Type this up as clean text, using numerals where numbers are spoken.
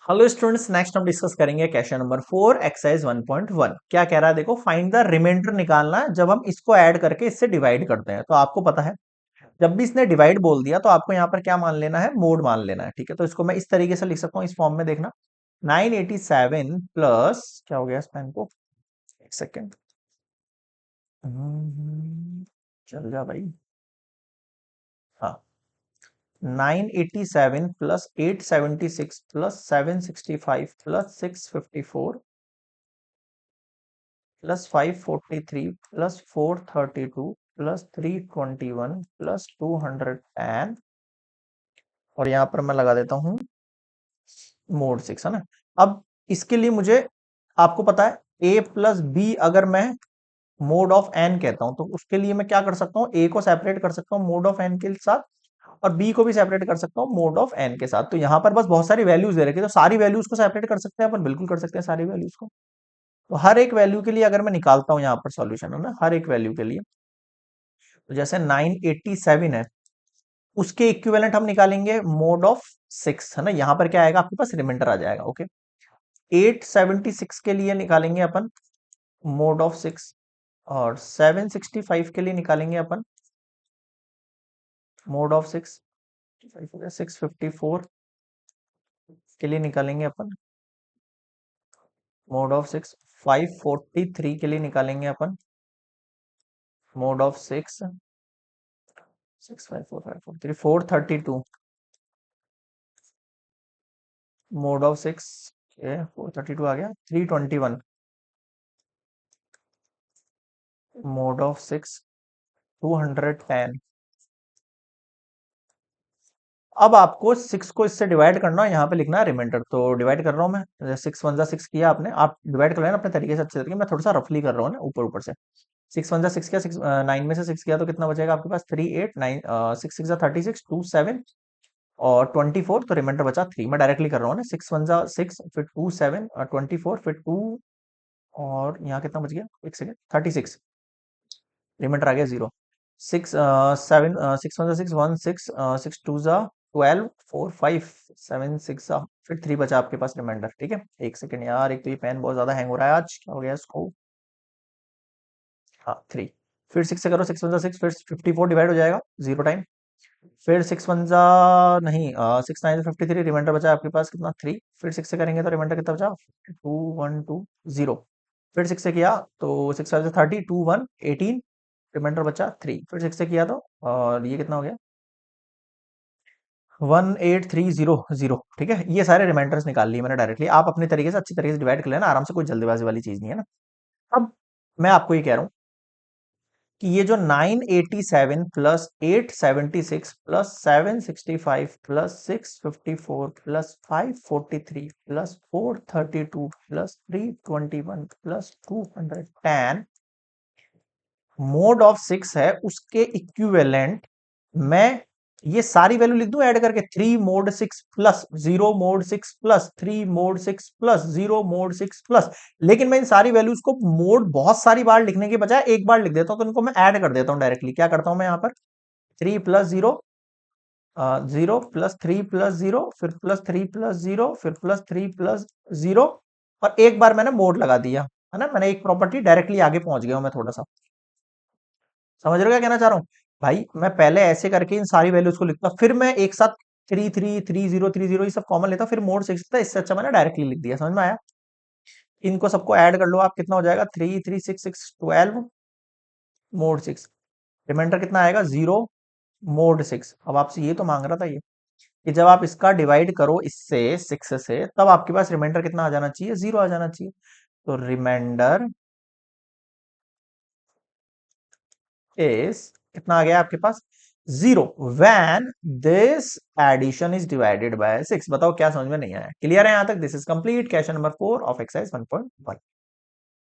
Hello students, next हम discuss करेंगे question number 4 exercise 1.1। क्या कह रहा है? देखो, फाइंड द रिमाइंडर निकालना है जब हम इसको ऐड करके इससे डिवाइड करते हैं। तो आपको पता है, जब भी इसने डिवाइड बोल दिया तो आपको यहाँ पर क्या मान लेना है? मोड मान लेना है। ठीक है, तो इसको मैं इस तरीके से लिख सकता हूँ, इस फॉर्म में। देखना, 987 प्लस क्या हो गया इस पेन को, एक सेकेंड, चल जा भाई। हाँ, 987 plus 876 plus 765 plus 654 plus 543 plus 432 plus 321 plus 210, और यहां पर मैं लगा देता हूं मोड 6, है ना। अब इसके लिए मुझे, आपको पता है, ए प्लस बी अगर मैं मोड ऑफ एन कहता हूं तो उसके लिए मैं क्या कर सकता हूं? ए को सेपरेट कर सकता हूं मोड ऑफ एन के साथ, और बी को भी सेपरेट कर सकता हूं मोड ऑफ एन के साथ। तो यहां पर बस बहुत सारी वैल्यूज दे रखी है, तो सारी वैल्यूज को सेपरेट कर सकते हैं अपन, बिल्कुल कर सकते हैं सारी वैल्यूज को। तो हर एक वैल्यू के लिए अगर मैं निकालता हूं यहाँ पर सॉल्यूशन, है ना, हर एक वैल्यू के लिए, तो जैसे 987 है, उसके इक्विवेलेंट हम निकालेंगे मोड ऑफ 6, है ना। यहां पर क्या आएगा आपके पास? रिमाइंडर आ जाएगा। ओके, 876 के लिए निकालेंगे अपन मोड ऑफ 6, और 765 के लिए निकालेंगे अपन मोड ऑफ 6, 654 के लिए निकालेंगे अपन मोड ऑफ 6, 543 के लिए निकालेंगे अपन मोड ऑफ 6, 654 432 मोड ऑफ 6, 432 आ गया, 321 मोड ऑफ 6, 210। अब आपको 6 को इससे डिवाइड करना है, यहाँ पे लिखना है रिमाइंडर। तो डिवाइड कर रहा हूँ मैं, 6 1 6 किया आपने, आप डिवाइड कर लेना अपने तरीके से अच्छे तरीके। मैं थोड़ा सा रफली कर रहा हूँ ना, ऊपर ऊपर से। 6 1 6 किया, 9 में से 6 किया तो कितना बचेगा आपके पास? 3 8 9, 6 6 36 2 7 और 24, तो रिमाइंडर बचा 3। मैं डायरेक्टली कर रहा हूँ ना, 6 1 6 फिर 2 7 24 फिर 2, और यहाँ कितना बच गया, एक सेकेंड, 36, रिमाइंडर आ गया 0। 6 टू जा 12, 4 5 7 6 फिर 3 बचा आपके पास रिमाइंडर। ठीक है, एक सेकेंड यार, एक तो ये पेन बहुत ज्यादा हैंग हो रहा है आज, क्या हो गया इसको? हाँ, 3। फिर 6 से करो, 6 1 6, फिर 54 डिवाइड हो जाएगा 0 टाइम। फिर 6 1 नहीं, 6 9 53, रिमाइंडर बचा आपके पास कितना? 3। फिर 6 से करेंगे तो रिमाइंडर कितना बचा? 2 1 2 0। फिर 6 से किया तो 6 5 30, 2 1 18, रिमाइंडर बचा 3। फिर 6 से किया तो, और ये कितना हो गया? 18300। ठीक है, ये सारे रिमाइंडर्स निकाल लिए मैंने डायरेक्टली। आप अपने तरीके से अच्छी तरीके से डिवाइड कर लेना आराम से, कोई जल्दीबाजी वाली चीज नहीं है ना। अब मैं आपको ये कह रहा हूँ कि ये जो 987 plus 876 plus 765 plus 654 plus 543 plus 432 plus 321 plus 210 mode of 6 है, उसके इक्विवेलेंट मैं ये सारी वैल्यू लिख दूं ऐड करके। 3 mode 6 plus 0 mode 6 plus 3 mode 6 plus 0 mode 6 plus. लेकिन मैं इन सारी वैल्यूज को मोड बहुत सारी बार लिखने के बजाय एक बार लिख देता हूं, तो इनको मैं ऐड कर देता हूं डायरेक्टली। क्या करता हूं मैं यहाँ पर? 3 प्लस 0, 0 प्लस 3 प्लस 0, फिर प्लस 3 प्लस 0, फिर प्लस 3 प्लस 0, और एक बार मैंने मोड लगा दिया, है ना। मैंने एक प्रॉपर्टी डायरेक्टली आगे पहुंच गया हूं मैं थोड़ा सा। समझ रहे हो क्या कहना चाह रहा हूँ? भाई मैं पहले ऐसे करके इन सारी वैल्यूज को लिखता, फिर मैं एक साथ 3 3 3 0 3 0 ये सब कॉमन लेता, फिर मोड 6 था। इससे अच्छा मैंने डायरेक्टली लिख दिया। समझ में आया? इनको सबको ऐड कर लो आप, कितना हो जाएगा? 3 3 6 6 12 मोड 6, रिमाइंडर कितना आएगा? 0 मोड 6। अब आपसे ये तो मांग रहा था ये, कि जब आप इसका डिवाइड करो इससे 6 से, तब आपके पास रिमाइंडर कितना आ जाना चाहिए? 0 आ जाना चाहिए। तो रिमाइंडर इज कितना आ गया आपके पास? 0 when this addition is divided by 6। बताओ क्या समझ में नहीं आया? क्लियर है यहां तक? This is complete question number 4 of exercise 1.1।